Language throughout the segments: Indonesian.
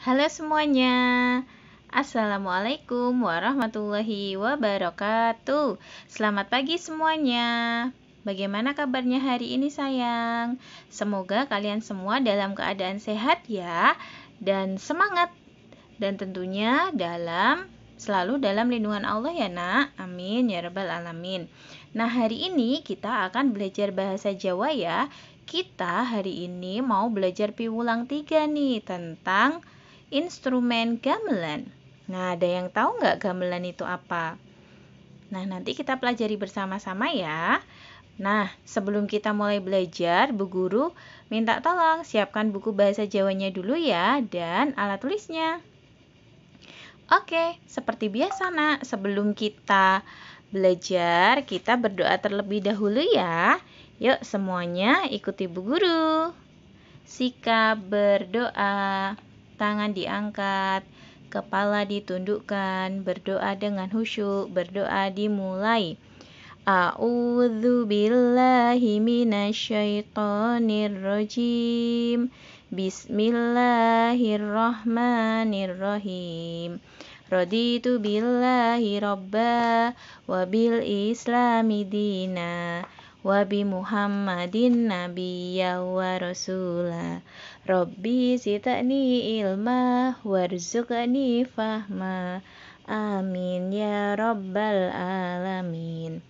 Halo semuanya, Assalamualaikum warahmatullahi wabarakatuh. Selamat pagi semuanya. Bagaimana kabarnya hari ini sayang? Semoga kalian semua dalam keadaan sehat ya, dan semangat. Dan tentunya selalu dalam lindungan Allah ya nak. Amin ya rabbal alamin. Nah, hari ini kita akan belajar bahasa Jawa ya. Kita hari ini mau belajar piwulang 3 nih tentang instrumen gamelan. Nah, ada yang tahu nggak gamelan itu apa? Nah, nanti kita pelajari bersama-sama ya. Nah, sebelum kita mulai belajar, Bu Guru minta tolong siapkan buku bahasa Jawanya dulu ya, dan alat tulisnya. Oke, seperti biasa nak, sebelum kita belajar, kita berdoa terlebih dahulu ya. Yuk semuanya ikuti Bu Guru. Sikap berdoa. Tangan diangkat, kepala ditundukkan, berdoa dengan khusyuk, berdoa dimulai. A'udzu billahi minasyaitonir rajim. Bismillahirrahmanirrahim. Raditu billahi robba wa bil islami dina wa bi Muhammadin nabiyya wa rasula. Rabbi zidni ilma warzuqni fahma. Amin ya rabbal alamin.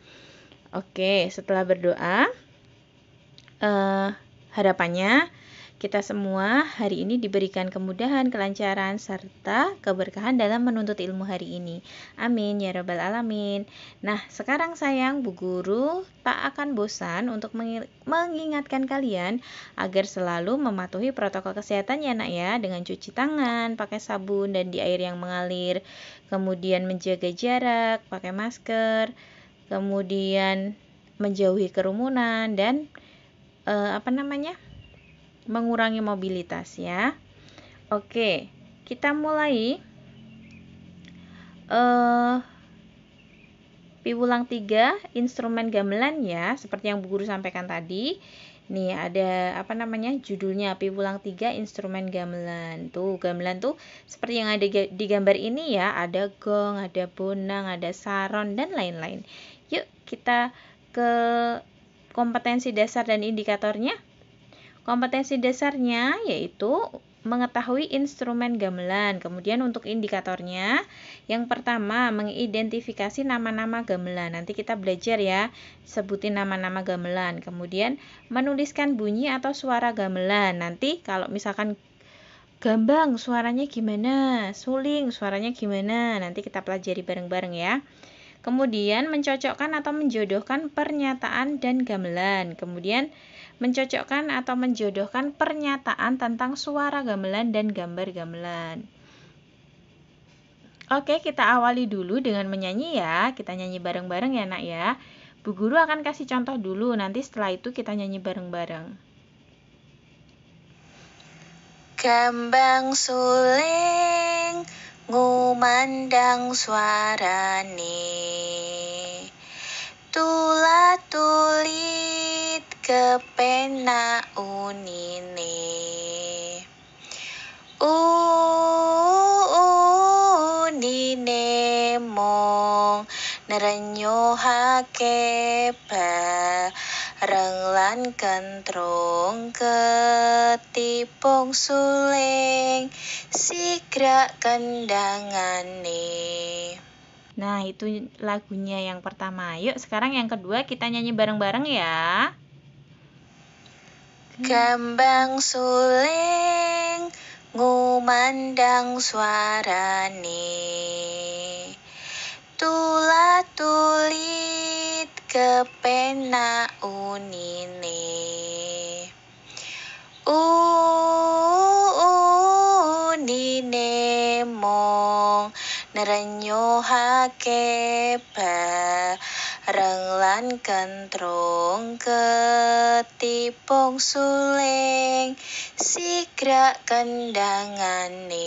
Oke, setelah berdoa, harapannya kita semua hari ini diberikan kemudahan, kelancaran, serta keberkahan dalam menuntut ilmu hari ini. Amin ya rabbal alamin. Nah, sekarang sayang Bu Guru tak akan bosan untuk mengingatkan kalian agar selalu mematuhi protokol kesehatan ya nak ya, dengan cuci tangan, pakai sabun dan di air yang mengalir, kemudian menjaga jarak, pakai masker, kemudian menjauhi kerumunan dan mengurangi mobilitas ya. Oke, kita mulai piwulang 3 instrumen gamelan ya, seperti yang Bu Guru sampaikan tadi. Nih ada judulnya piwulang 3 instrumen gamelan. Tuh, gamelan tuh seperti yang ada di gambar ini ya, ada gong, ada bonang, ada saron dan lain-lain. Yuk kita ke kompetensi dasar dan indikatornya. Kompetensi dasarnya yaitu mengetahui instrumen gamelan. Kemudian untuk indikatornya, yang pertama mengidentifikasi nama-nama gamelan. Nanti kita belajar ya, sebutin nama-nama gamelan. Kemudian menuliskan bunyi atau suara gamelan. Nanti kalau misalkan gambang suaranya gimana, suling suaranya gimana, nanti kita pelajari bareng-bareng ya. Kemudian mencocokkan atau menjodohkan pernyataan dan gamelan. Kemudian mencocokkan atau menjodohkan pernyataan tentang suara gamelan dan gambar gamelan. Oke, kita awali dulu dengan menyanyi ya. Kita nyanyi bareng-bareng ya nak ya. Bu Guru akan kasih contoh dulu, nanti setelah itu kita nyanyi bareng-bareng. Gambang suling ngumandang suarane, tulat tulit kepena unine, unine mong nerenyohake bareng lan kentrung ketipung suling sigra kendangane. Nah, itu lagunya yang pertama. Yuk, sekarang yang kedua kita nyanyi bareng-bareng ya. Gambang suling ngumandang suarane, tulat tulit kepena unine, unine mong nerenyohake bareng lan kentrung ketipung suling sigra kendangane.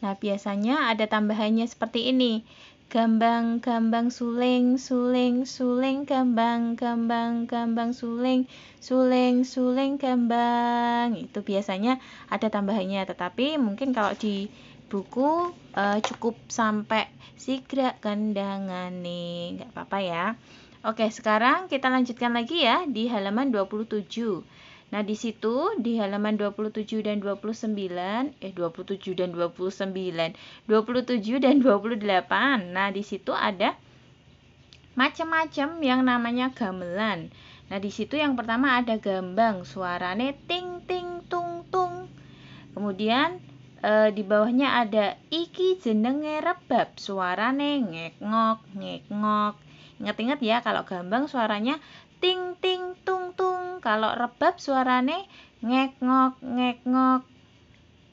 Nah, biasanya ada tambahannya seperti ini. Gambang, gambang suling, suling, suling gambang, gambang, gambang suling, suling, suling gambang. Itu biasanya ada tambahannya, tetapi mungkin kalau di buku cukup sampai sigra kendangane, nggak apa-apa ya. Oke, sekarang kita lanjutkan lagi ya di halaman 27. Nah, di situ di halaman 27 dan 29, 27 dan 29, 27 dan 28. Nah, di situ ada macam-macam yang namanya gamelan. Nah, di situ yang pertama ada gambang, suarane ting ting tung tung. Kemudian di bawahnya ada iki jenenge rebab, suarane ngek ngok ngek ngok. Ingat-ingat ya, kalau gambang suaranya ting ting tung tung, kalau rebab suarane ngek ngok ngek ngok.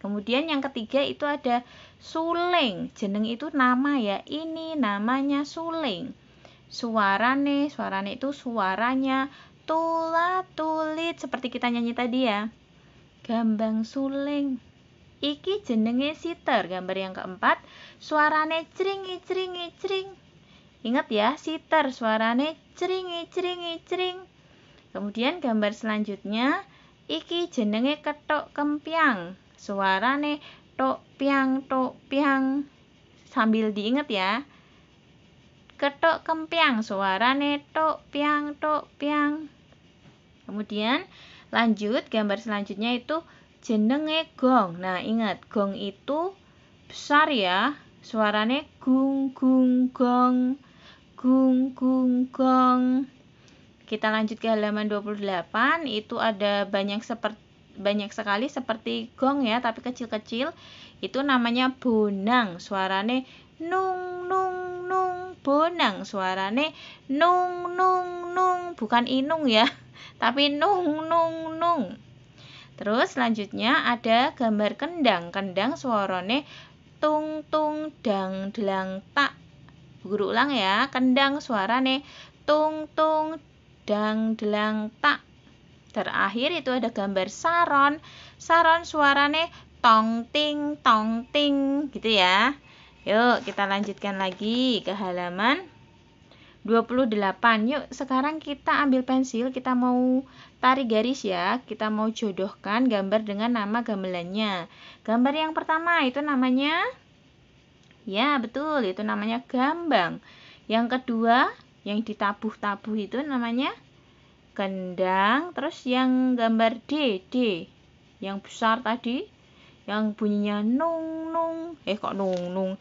Kemudian yang ketiga itu ada suling, jeneng itu nama ya, ini namanya suling. Suarane itu suaranya tulat tulit, seperti kita nyanyi tadi ya. Gambang suling. Iki jenenge siter, gambar yang keempat, suarane cringi cringi cring. Ingat ya, siter suarane cringi cringi cring. Kemudian gambar selanjutnya, iki jenenge ketok kempiang, suarane tok piang tok piang. Sambil diingat ya, ketok kempiang suarane tok piang tok piang. Kemudian lanjut, gambar selanjutnya itu jenenge gong. Nah, ingat, gong itu besar ya, suarane gung gung gong, gung gung gong. Kita lanjut ke halaman 28, itu ada banyak sekali seperti gong ya, tapi kecil-kecil. Itu namanya bonang, suarane nung nung nung. Bonang suarane nung nung nung, bukan inung ya, tapi nung nung nung. Terus selanjutnya ada gambar kendang. Kendang suarane tung tung dang delang tak. Guru ulang ya, kendang suarane tung tung dang delang tak. Terakhir itu ada gambar saron. Saron suarane tong ting gitu ya. Yuk kita lanjutkan lagi ke halaman 28. Yuk sekarang kita ambil pensil, kita mau tarik garis ya. Kita mau jodohkan gambar dengan nama gamelannya. Gambar yang pertama itu namanya, ya betul, itu namanya gambang. Yang kedua yang ditabuh-tabuh itu namanya kendang. Terus yang gambar D, yang besar tadi, yang bunyinya nung nung, kok nung nung,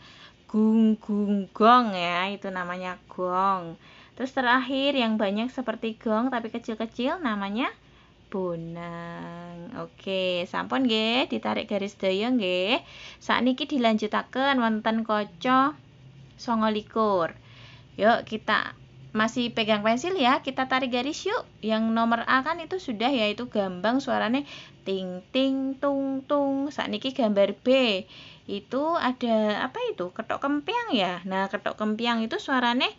gung gung gong ya, itu namanya gong. Terus terakhir yang banyak seperti gong tapi kecil-kecil namanya bonang. Oke, sampun nggih, ditarik garis daya nggih. Sakniki dilanjutaken wonten kaca 29. Yuk kita masih pegang pensil ya, kita tarik garis yuk. Yang nomor A kan itu sudah, yaitu gambang suarane ting ting tung tung. Sakniki gambar B. Itu ada apa itu? Ketok kempiang ya. Nah, ketok kempiang itu suarane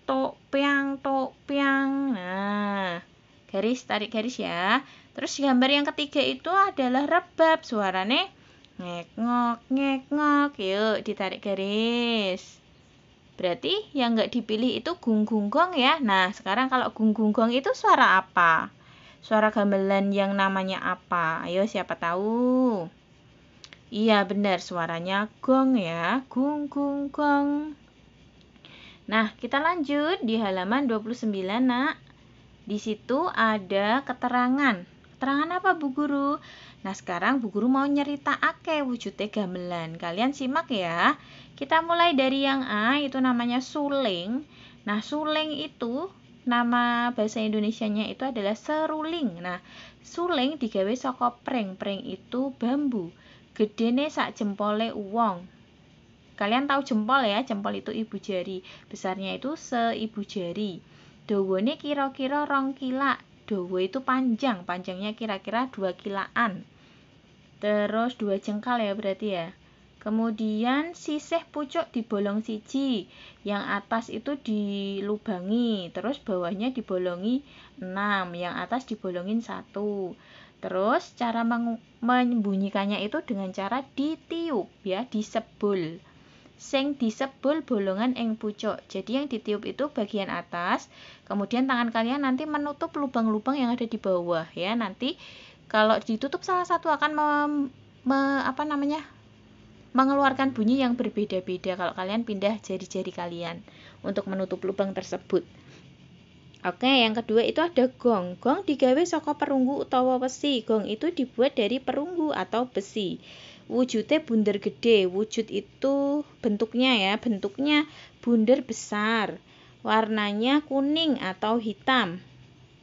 tok piang tok piang. Nah, tarik garis ya. Terus gambar yang ketiga itu adalah rebab, suarane ngek ngok ngek ngok. Yuk ditarik garis. Berarti yang nggak dipilih itu gung gung gong ya. Nah, sekarang kalau gung gung gong itu suara apa? Suara gamelan yang namanya apa? Ayo siapa tahu? Iya benar, suaranya gong ya. Gung gung gong. Nah, kita lanjut di halaman 29, Nak. Di situ ada keterangan. Keterangan apa, Bu Guru? Nah, sekarang Bu Guru mau nyeritakake wujude gamelan. Kalian simak ya. Kita mulai dari yang A, itu namanya suling. Nah, suling itu nama bahasa Indonesianya itu adalah seruling. Nah, suling digawe saka pring. Pring itu bambu. Gedene sak jempole uwong. Kalian tahu jempol ya? Jempol itu ibu jari. Besarnya itu seibu jari. Dawane kira-kira 2 kila. Dawa itu panjang. Panjangnya kira-kira 2 kilaan. Terus 2 jengkal ya berarti ya. Kemudian sisih pucuk dibolong siji, yang atas itu dilubangi, terus bawahnya dibolongi 6, yang atas dibolongin 1. Terus cara membunyikannya itu dengan cara ditiup ya, disebul. sing disebul bolongan ing pucuk. Jadi yang ditiup itu bagian atas, kemudian tangan kalian nanti menutup lubang-lubang yang ada di bawah ya. Nanti kalau ditutup salah satu akan mengeluarkan bunyi yang berbeda-beda kalau kalian pindah jari-jari kalian untuk menutup lubang tersebut. Oke, yang kedua itu ada gong. Gong digawe saka perunggu utawa besi. Gong itu dibuat dari perunggu atau besi. Wujudnya bunder gede. Wujud itu bentuknya bunder besar. Warnanya kuning atau hitam.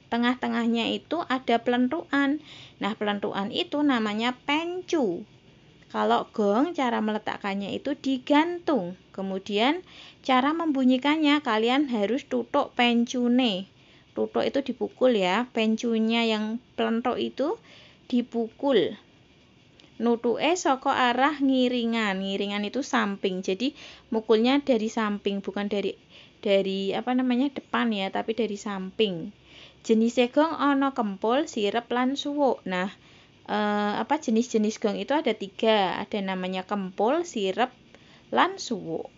Tengah-tengahnya itu ada pelentukan. Nah, pelentukan itu namanya pencu. Kalau gong, cara meletakkannya itu digantung. Kemudian cara membunyikannya kalian harus tutuk pencune. Tutuk itu dipukul ya. Pencunya yang pelentuk itu dipukul. Nutuke saka arah ngiringan. Ngiringan itu samping. Jadi mukulnya dari samping, bukan dari depan ya, tapi dari samping. Jenis gong ana kempul, sirep lan suwuk. Nah, jenis-jenis gong itu ada 3. Ada namanya kempul, sirep, lan suwuk.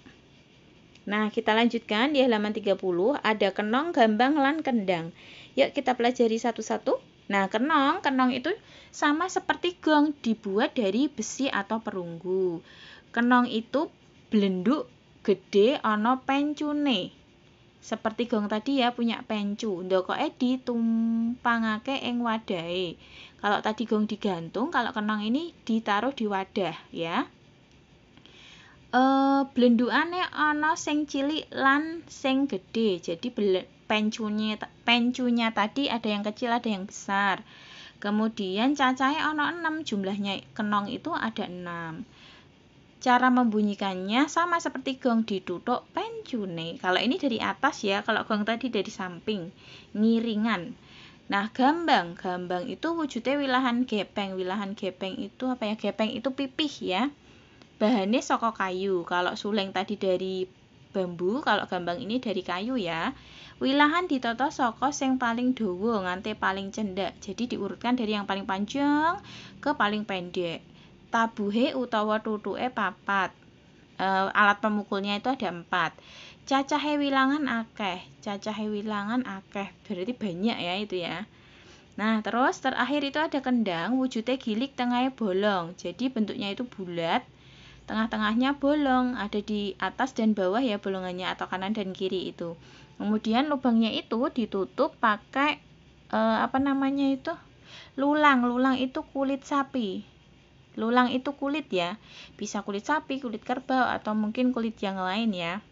Nah, kita lanjutkan di halaman 30. Ada kenong, gambang, lan kendang. Yuk kita pelajari satu-satu. Nah, kenong itu sama seperti gong, dibuat dari besi atau perunggu. Kenong itu blenduk gede ana pencune. Seperti gong tadi ya, punya pencu. Ndokoke ditumpangake ing wadahe. Kalau tadi gong digantung, kalau kenong ini ditaruh di wadah ya. Blendukane ana sing cilik lan sing gede. Jadi pencunya tadi ada yang kecil, ada yang besar. Kemudian cacahe ana 6, jumlahnya kenong itu ada 6. Cara membunyikannya sama seperti gong, ditutuk pencune. Kalau ini dari atas ya, kalau gong tadi dari samping, ngiringan. Nah, gambang itu wujudnya wilahan gepeng. Wilahan gepeng itu Gepeng itu pipih ya. Bahannya saka kayu. Kalau suleng tadi dari bambu, kalau gambang ini dari kayu ya. Wilahan ditata saka sing paling dawa nganti paling cendhak. Jadi diurutkan dari yang paling panjang ke paling pendek. Tabuhe utawa tutuke 4. Alat pemukulnya itu ada 4. Cacahe wilangan akeh. Berarti banyak ya itu ya. Nah, terus terakhir itu ada kendang, wujudnya gilik, tengahnya bolong. Jadi bentuknya itu bulat, tengah-tengahnya bolong, ada di atas dan bawah ya bolongannya, atau kanan dan kiri itu. Kemudian lubangnya itu ditutup pakai lulang. Lulang itu kulit sapi. Lulang itu kulit ya, bisa kulit sapi, kulit kerbau, atau mungkin kulit yang lain ya.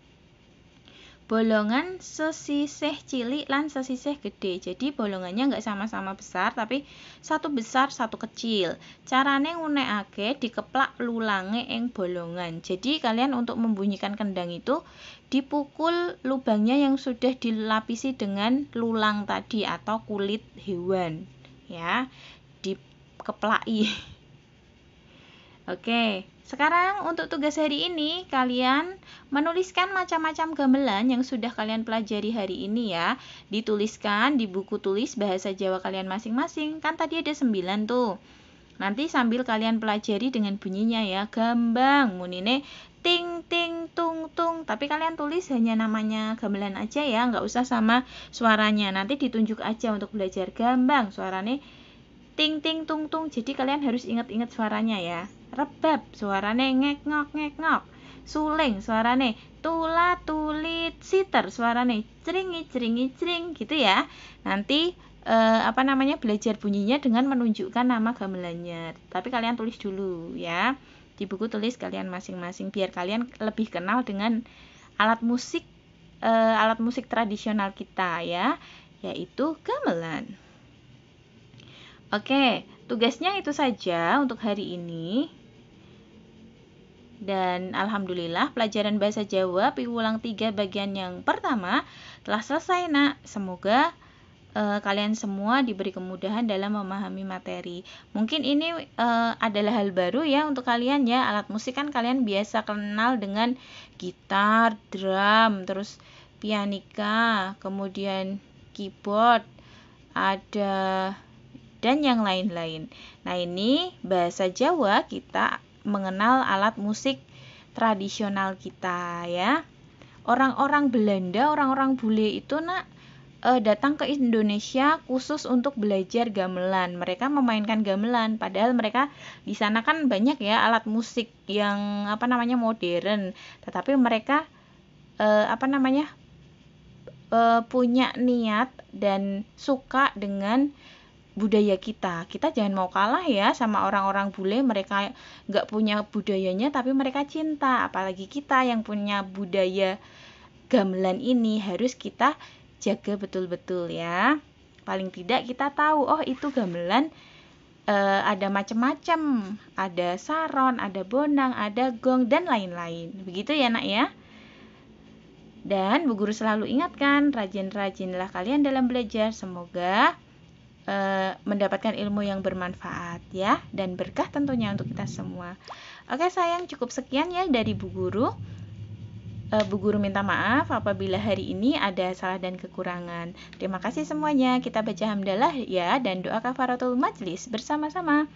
Bolongan sesisih cilik lan sesisih gede. Jadi bolongannya nggak sama-sama besar, tapi satu besar, satu kecil. Carane ngunekake dikeplak lulange ing bolongan. Jadi kalian untuk membunyikan kendang itu dipukul lubangnya yang sudah dilapisi dengan lulang tadi atau kulit hewan ya, dikeplaki. Oke, sekarang untuk tugas hari ini kalian menuliskan macam-macam gamelan yang sudah kalian pelajari hari ini ya. Dituliskan di buku tulis bahasa Jawa kalian masing-masing. Kan tadi ada 9 tuh. Nanti sambil kalian pelajari dengan bunyinya ya. Gambang, munine ting ting tung tung. Tapi kalian tulis hanya namanya gamelan aja ya, nggak usah sama suaranya. Nanti ditunjuk aja untuk belajar gambang. Suaranya ting ting tung tung. Jadi kalian harus ingat-ingat suaranya ya. Rebab, suarane ngek ngok ngek ngok. Suling, suarane tula tulit. Siter, suarane ceringi ceringi cering gitu ya. Nanti belajar bunyinya dengan menunjukkan nama gamelannya. Tapi kalian tulis dulu ya. Di buku tulis kalian masing-masing biar kalian lebih kenal dengan alat musik tradisional kita ya, yaitu gamelan. Oke, tugasnya itu saja untuk hari ini. Dan alhamdulillah pelajaran bahasa Jawa Piwulang 3 bagian yang pertama telah selesai nak. Semoga kalian semua diberi kemudahan dalam memahami materi. Mungkin ini adalah hal baru ya untuk kalian ya. Alat musik kan kalian biasa kenal dengan gitar, drum, terus pianika, kemudian keyboard, ada dan yang lain-lain. Nah, ini bahasa Jawa kita mengenal alat musik tradisional kita ya. Orang-orang Belanda, orang-orang bule itu datang ke Indonesia khusus untuk belajar gamelan. Mereka memainkan gamelan, padahal mereka di sana kan banyak ya alat musik yang modern. Tetapi mereka punya niat dan suka dengan budaya kita. Kita jangan mau kalah ya sama orang-orang bule. Mereka nggak punya budayanya, tapi mereka cinta. Apalagi kita yang punya budaya gamelan ini harus kita jaga betul-betul ya. Paling tidak kita tahu, oh itu gamelan ada macam-macam, ada saron, ada bonang, ada gong, dan lain-lain. Begitu ya nak ya. Dan Bu Guru selalu ingatkan, rajin-rajinlah kalian dalam belajar. Semoga mendapatkan ilmu yang bermanfaat ya, dan berkah tentunya untuk kita semua. Oke sayang, cukup sekian ya dari Bu Guru. Bu Guru minta maaf apabila hari ini ada salah dan kekurangan. Terima kasih semuanya. Kita baca hamdalah ya dan doa kafaratul majlis bersama-sama.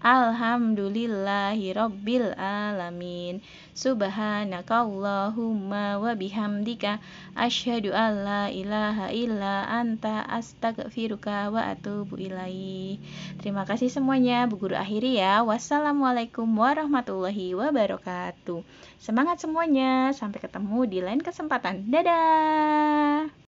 Alhamdulillahirabbil alamin. Subhanakallahumma wa bihamdika asyhadu an la ilaha illa anta astaghfiruka wa atubu ilaih. Terima kasih semuanya. Bu Guru akhiri ya. Wassalamualaikum warahmatullahi wabarakatuh. Semangat semuanya. Sampai ketemu di lain kesempatan. Dadah.